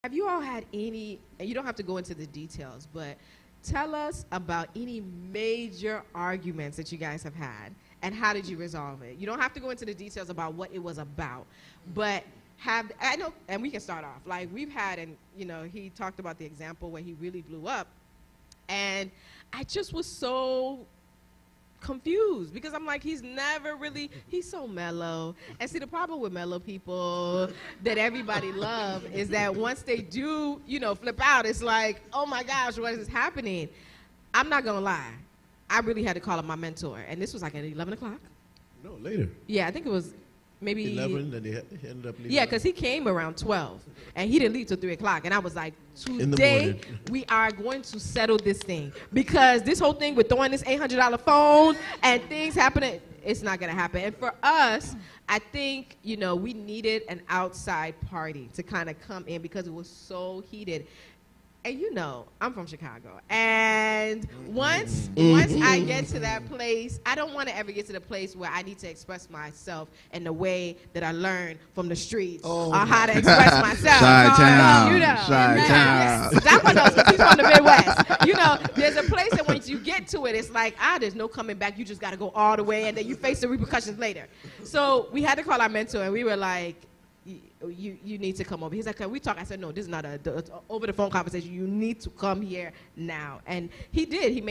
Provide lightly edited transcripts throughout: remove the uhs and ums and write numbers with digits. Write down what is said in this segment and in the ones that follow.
Have you all had any, and you don't have to go into the details, but tell us about any major arguments that you guys have had, and how did you resolve it? You don't have to go into the details about what it was about, but I know, and we can start off. Like, we've had, and you know, he talked about the example where he really blew up, and I just was so confused because I'm like, he's so mellow. And see, the problem with mellow people that everybody love is that once they do, you know, flip out, it's like, oh my gosh, what is happening? I'm not gonna lie, I really had to call up my mentor, and this was like at 11 o'clock. No, later. Yeah, I think it was maybe 11, and he ended up leaving. Yeah, because he came around 12, and he didn't leave till 3 o'clock, and I was like, today we are going to settle this thing, because this whole thing with throwing this $800 phone and things happening, it's not going to happen. And for us, I think, you know, we needed an outside party to kind of come in because it was so heated. And you know, I'm from Chicago, and once I get to that place, I don't want to ever get to the place where I need to express myself in the way that I learned from the streets on how to express myself. Chi-town, you know, Chi-town. That knows, 'cause he's from the Midwest. You know, there's a place that once you get to it, it's like, there's no coming back. You just got to go all the way, and then you face the repercussions later. So we had to call our mentor, and we were like, you need to come over. He's like, can we talk? I said, no, this is not a over the phone conversation. You need to come here now. And he did. He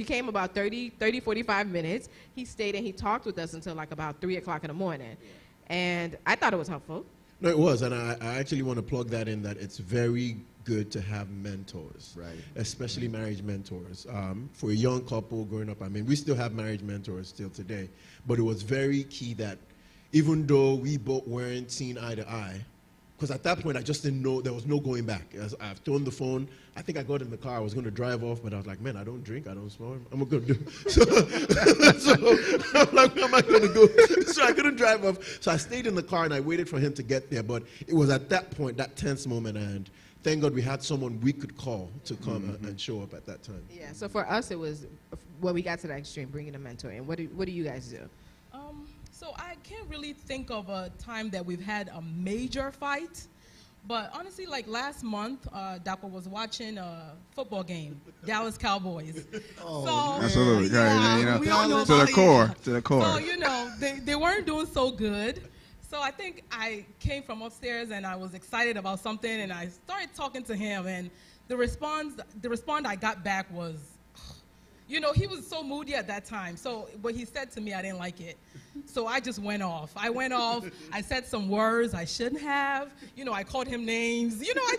came about 45 minutes. He stayed and he talked with us until like about 3 o'clock in the morning. And I thought it was helpful. No, it was. And I actually want to plug that in, that it's very good to have mentors, right? Especially marriage mentors. For a young couple growing up, I mean, we still have marriage mentors still today, but it was very key that even though we both weren't seeing eye to eye, because at that point I just didn't know, there was no going back. As I've thrown the phone, I think I got in the car, I was going to drive off, but I was like, man, I don't drink, I don't smoke, I'm going to do. So I'm like, where am I going to go? So I couldn't drive off. So I stayed in the car and I waited for him to get there. But it was at that point, that tense moment, and thank God we had someone we could call to come and show up at that time. Yeah, so for us it was, when we got to that extreme, bringing a mentor in. What do you guys do? So I can't really think of a time that we've had a major fight, but honestly, like last month, Dapo was watching a football game, Dallas Cowboys. So, absolutely, yeah, you know, we all know to the core. So you know, they weren't doing so good. So I think I came from upstairs and I was excited about something, and I started talking to him, and the response I got back was, you know, he was so moody at that time. So what he said to me, I didn't like it. So I just went off. I said some words I shouldn't have. You know, I called him names. You know, I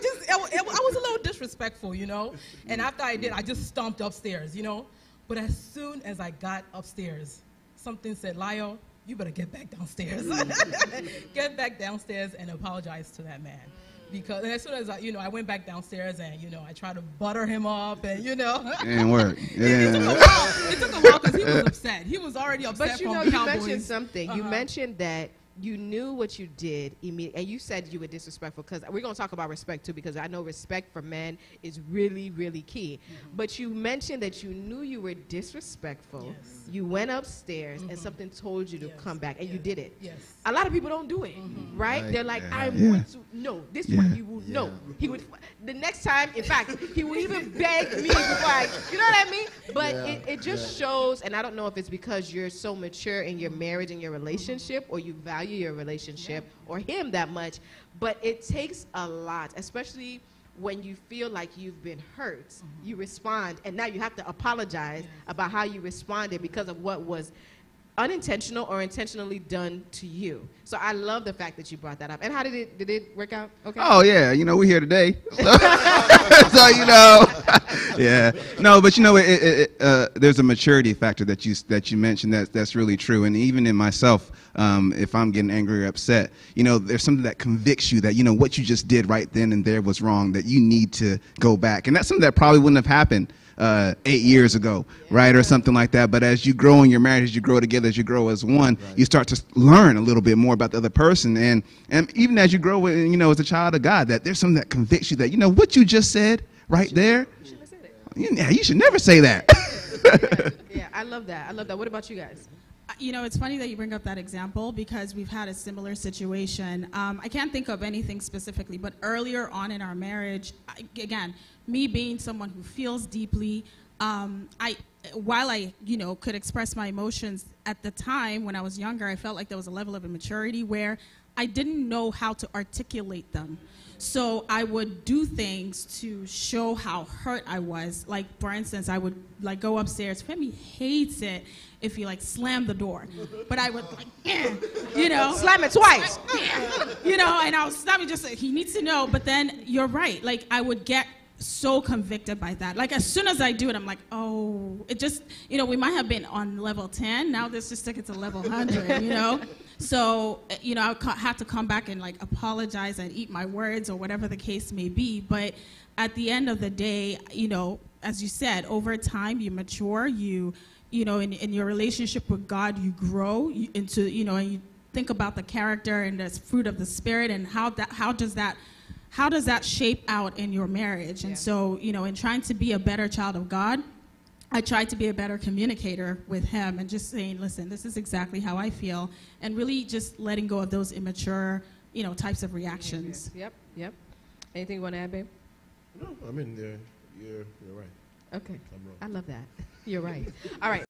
was a little disrespectful, you know. And after I did, I just stomped upstairs, you know. But as soon as I got upstairs, something said, Layo, you better get back downstairs. Get back downstairs and apologize to that man. Because as soon as I went back downstairs and, you know, I tried to butter him up and, you know. It didn't work. It took a while because he was upset. He was already upset. But you know, you mentioned something. You mentioned that you knew what you did immediately, and you said you were disrespectful, because we're going to talk about respect too, because I know respect for men is really, really key. But you mentioned that you knew you were disrespectful. Yes. You went upstairs and something told you to come back, and you did it. Yes. A lot of people don't do it, right? They're like, I'm going to, no, this one you will know. He would, the next time, in fact, he would even beg me before you know what I mean? But it just shows, and I don't know if it's because you're so mature in your marriage and your relationship, or you value your relationship or him that much, but it takes a lot, especially when you feel like you've been hurt. You respond, and now you have to apologize about how you responded because of what was unintentional or intentionally done to you. So I love the fact that you brought that up. And how did it work out? Okay. Oh yeah, you know, we're here today. So you know, yeah. No, but you know, there's a maturity factor that you mentioned that's really true. And even in myself, if I'm getting angry or upset, you know, there's something that convicts you that, you know, what you just did right then and there was wrong, that you need to go back. And that's something that probably wouldn't have happened 8 years ago, right, or something like that. But as you grow in your marriage, as you grow together, as you grow as one, you start to learn a little bit more about the other person. And even as you grow, you know, as a child of God, that there's something that convicts you that, you know, what you just said right there, you should never say that. Yeah, I love that. I love that. What about you guys? You know, it's funny that you bring up that example because we've had a similar situation. I can't think of anything specifically, but earlier on in our marriage, again, me being someone who feels deeply, while I, you know, could express my emotions at the time when I was younger, I felt like there was a level of immaturity where I didn't know how to articulate them. So I would do things to show how hurt I was. Like, for instance, I would like go upstairs. Femi hates it if you like slam the door, but I would like, you know, Slam it twice. you know, and I was not just he needs to know. But then you're right. Like I would get so convicted by that. Like as soon as I do it, I'm like, oh, it just, you know, we might have been on level 10. Now this just took it to level 100, you know? So, you know, I have to come back and like apologize and eat my words or whatever the case may be. But at the end of the day, you know, as you said, over time you mature, you know, in your relationship with God, you grow into, you know, and you think about the character and the fruit of the Spirit and how does that shape out in your marriage? And so, you know, in trying to be a better child of God, I tried to be a better communicator with him and just saying, listen, this is exactly how I feel, and really just letting go of those immature, you know, types of reactions. Yep. Anything you want to add, babe? No, I mean, you're right. Okay. I'm wrong. I love that. You're right. All right.